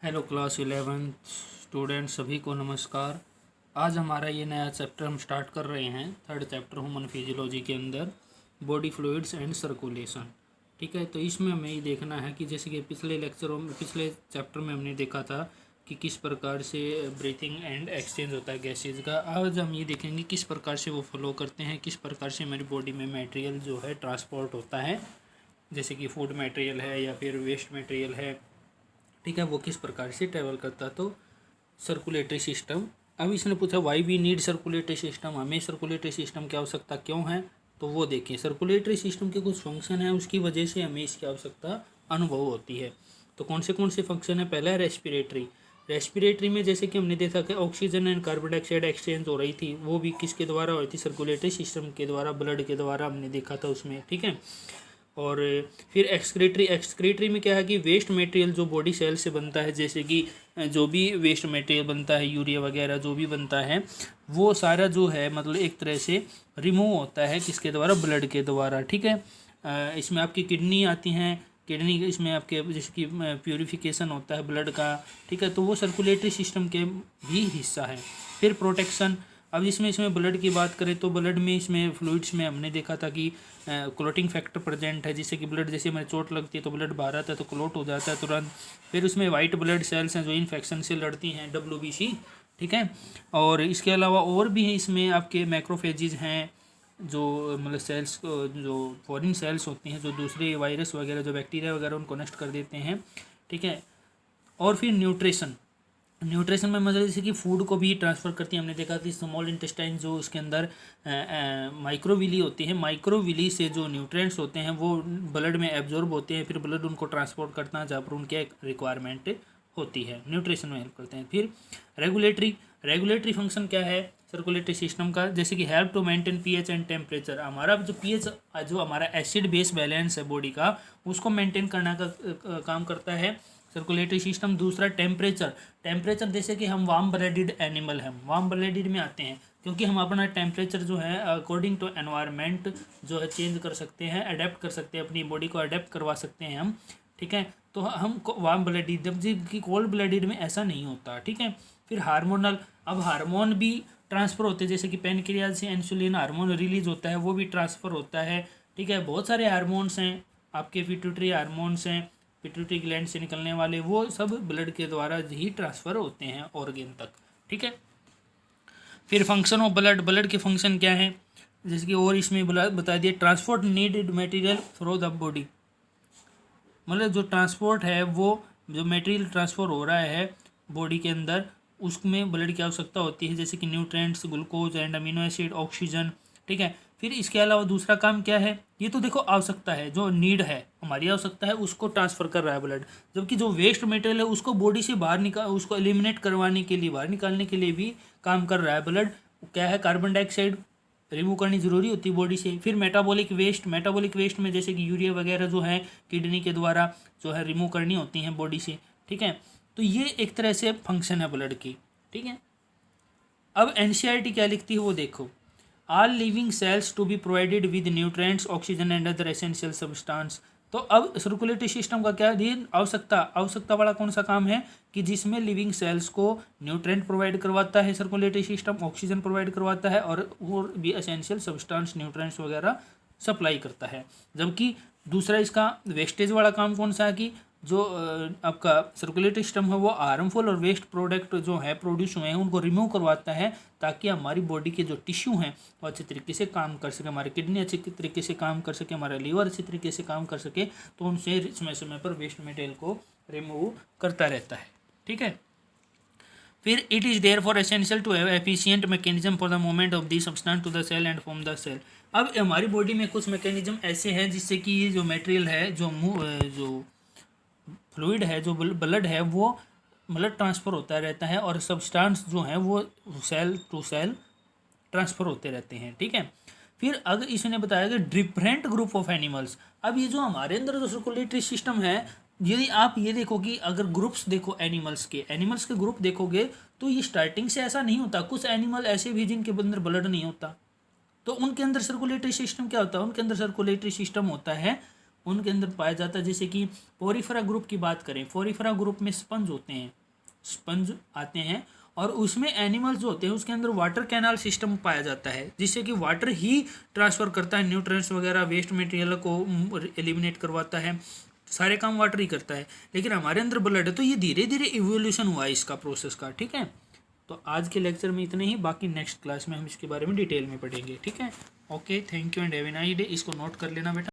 Hello class 11th student सभी को नमस्कार। आज हमारा ये नया चैप्टर हम स्टार्ट कर रहे हैं, थर्ड चैप्टर ह्यूमन फिजियोलॉजी के अंदर बॉडी फ्लूइड्स एंड सर्कुलेशन। ठीक है, तो इसमें हमें ये देखना है कि जैसे कि पिछले चैप्टर में हमने देखा था कि किस प्रकार से ब्रीथिंग एंड एक्सचेंज होता है गैसेज का। आज हम ये देखेंगे किस प्रकार से वो फ्लो करते हैं, किस प्रकार से हमारी बॉडी में मटेरियल जो है ट्रांसपोर्ट होता है, जैसे कि फूड मटेरियल है या फिर वेस्ट मटेरियल है। ठीक है, वो किस प्रकार से ट्रेवल करता है। तो सर्कुलेटरी सिस्टम, अब इसने पूछा why we need circulatory system, हमें सर्कुलेटरी सिस्टम की आवश्यकता क्यों है। तो वो देखिए, सर्कुलेटरी सिस्टम के कुछ फंक्शन है, उसकी वजह से हमें इसकी आवश्यकता अनुभव होती है। तो कौन से फंक्शन है। पहला है रेस्पिरेटरी। रेस्पिरेटरी में जैसे कि हमने देखा कि oxygen and carbon dioxide exchange हो रही थी, वो भी किसके द्वारा हो रही थी, सर्कुलेटरी सिस्टम के द्वारा, ब्लड के द्वारा हमने देखा था उसमें। ठीक है, और फिर एक्सक्रीटरी में क्या है कि वेस्ट मटेरियल जो बॉडी सेल से बनता है, जैसे कि जो भी वेस्ट मटेरियल बनता है, यूरिया वगैरह जो भी बनता है, वो सारा जो है मतलब एक तरह से रिमूव होता है किसके द्वारा, ब्लड के द्वारा। ठीक है, इसमें आपकी किडनी आती हैं, किडनी इसमें आपके जैसे कि प्यूरिफिकेशन होता है ब्लड का। ठीक है, तो वो सर्कुलेटरी सिस्टम के भी हिस्सा है। फिर प्रोटेक्शन, अब इसमें ब्लड की बात करें तो ब्लड में इसमें फ्लूइड्स में हमने देखा था कि क्लोटिंग फैक्टर प्रेजेंट है, जिससे कि ब्लड जैसे हमें चोट लगती है तो ब्लड बाहर आता है तो क्लोट हो जाता है तुरंत। फिर उसमें वाइट ब्लड सेल्स हैं जो इन्फेक्शन से लड़ती हैं, WBC। ठीक है, और इसके अलावा और भी हैं इसमें आपके मैक्रोफेजिज हैं, जो मतलब सेल्स जो फॉरेन सेल्स होती हैं, जो दूसरे वायरस वगैरह जो बैक्टीरिया वगैरह उनको नष्ट कर देते हैं। ठीक है, और फिर न्यूट्रिशन में मतलब जैसे कि फूड को भी ट्रांसफ़र करती है। हमने देखा कि स्मॉल इंटेस्टाइन जो उसके अंदर माइक्रोविली होती है, माइक्रोविली से जो न्यूट्रिएंट्स होते हैं वो ब्लड में एब्जॉर्ब होते हैं, फिर ब्लड उनको ट्रांसपोर्ट करता है जहाँ पर उनकी एक रिक्वायरमेंट होती है, न्यूट्रिशन में हेल्प करते हैं। फिर रेगुलेटरी फंक्शन क्या है सर्कुलेटरी सिस्टम का, जैसे कि help to maintain pH and temperature. हमारा जो पीएच जो हमारा एसिड बेस बैलेंस है बॉडी का, उसको मेंटेन करने का काम करता है सर्कुलेटरी सिस्टम। दूसरा टेम्परेचर जैसे कि हम वार्म ब्लडेड एनिमल हैं, वार्म ब्लडेड में आते हैं क्योंकि हम अपना टेम्परेचर जो है अकॉर्डिंग टू एनवायरनमेंट जो है चेंज कर सकते हैं, अडेप्ट कर सकते हैं, अपनी बॉडी को अडेप्ट करवा सकते हैं हम। ठीक है, तो हम वार्म ब्लडेड, जबकि कोल्ड ब्लडेड में ऐसा नहीं होता। ठीक है, फिर हार्मोनल, अब हार्मोन भी ट्रांसफ़र होते हैं, जैसे कि पेनक्रियाज से इंसुलिन हार्मोन रिलीज होता है, वो भी ट्रांसफ़र होता है। ठीक है, बहुत सारे हार्मोन्स हैं आपके, पिट्यूटरी हार्मोन्स हैं, पिट्यूटरी ग्लैंड से निकलने वाले, वो सब ब्लड के द्वारा ही ट्रांसफ़र होते हैं ऑर्गन तक। ठीक है, फिर फंक्शन ऑफ ब्लड के फंक्शन क्या है, जैसे कि और इसमें बता दिया, transport needed material through the body, मतलब जो ट्रांसपोर्ट है वो जो मटेरियल ट्रांसफ़र हो रहा है बॉडी के अंदर, उसमें ब्लड की आवश्यकता होती है, जैसे कि nutrients, glucose and amino acid, oxygen. ठीक है, फिर इसके अलावा दूसरा काम क्या है, ये तो देखो आवश्यकता है, जो नीड है हमारी आवश्यकता है उसको ट्रांसफ़र कर रहा है ब्लड, जबकि जो वेस्ट मटेरियल है उसको बॉडी से बाहर निकाल, उसको एलिमिनेट करवाने के लिए, बाहर निकालने के लिए भी काम कर रहा है ब्लड। क्या है, कार्बन डाइऑक्साइड रिमूव करनी ज़रूरी होती है बॉडी से। फिर मेटाबॉलिक वेस्ट में जैसे कि यूरिया वगैरह जो है किडनी के द्वारा जो है रिमूव करनी होती हैं बॉडी से। ठीक है, तो ये एक तरह से फंक्शन है ब्लड की। ठीक है, अब एनसीईआरटी क्या लिखती है वो देखो, all living cells to be provided with nutrients, oxygen and other essential substance. तो अब सर्कुलेटरी सिस्टम का क्या दिन आवश्यकता वाला कौन सा काम है कि जिसमें लिविंग सेल्स को न्यूट्रिएंट प्रोवाइड करवाता है सर्कुलेटरी सिस्टम, ऑक्सीजन प्रोवाइड करवाता है और भी एसेंशियल सब्सटेंस न्यूट्रिएंट्स वगैरह सप्लाई करता है। जबकि दूसरा इसका वेस्टेज वाला काम कौन सा है कि जो आपका सर्कुलेटरी सिस्टम है वो हार्मफुल और वेस्ट प्रोडक्ट जो है प्रोड्यूस हुए हैं उनको रिमूव करवाता है, ताकि हमारी बॉडी के जो टिश्यू हैं वो अच्छे तरीके से काम कर सके, हमारी किडनी अच्छे तरीके से काम कर सके, हमारा लीवर अच्छे तरीके से काम कर सके, तो उनसे समय समय पर वेस्ट मटेरियल को रिमूव करता रहता है। ठीक है, फिर it is therefore essential to have efficient mechanism for the movement of the substance to the cell and from the cell. अब हमारी बॉडी में कुछ मैकेनिज्म ऐसे हैं जिससे कि ये जो मटेरियल है, जो फ्लूइड है, जो ब्लड है, वो मतलब ट्रांसफ़र होता रहता है और सब्सटेंस जो है वो सेल टू सेल ट्रांसफ़र होते रहते हैं। ठीक है, फिर अगर इसने बताया कि डिफरेंट ग्रुप ऑफ एनिमल्स, अब ये जो हमारे अंदर जो सर्कुलेटरी सिस्टम है, यदि आप ये देखो कि अगर ग्रुप्स देखो एनिमल्स के ग्रुप देखोगे तो ये स्टार्टिंग से ऐसा नहीं होता। कुछ एनिमल ऐसे भी जिनके अंदर ब्लड नहीं होता, तो उनके अंदर सर्कुलेटरी सिस्टम क्या होता है, उनके अंदर सर्कुलेटरी सिस्टम होता है उनके अंदर पाया जाता है। जैसे कि पोरिफेरा ग्रुप की बात करें, पोरिफेरा ग्रुप में स्पंज होते हैं, स्पंज आते हैं, और उसमें एनिमल्स जो होते हैं उसके अंदर वाटर कैनाल सिस्टम पाया जाता है, जिससे कि वाटर ही ट्रांसफ़र करता है, न्यूट्रिएंट्स वगैरह वेस्ट मटेरियल को एलिमिनेट करवाता है, सारे काम वाटर ही करता है। लेकिन हमारे अंदर ब्लड है, तो ये धीरे धीरे इवोल्यूशन हुआ है इसका प्रोसेस का। ठीक है, तो आज के लेक्चर में इतने ही, बाकी नेक्स्ट क्लास में हम इसके बारे में डिटेल में पढ़ेंगे। ठीक है, okay, thank you and have a nice day. इसको नोट कर लेना बेटा।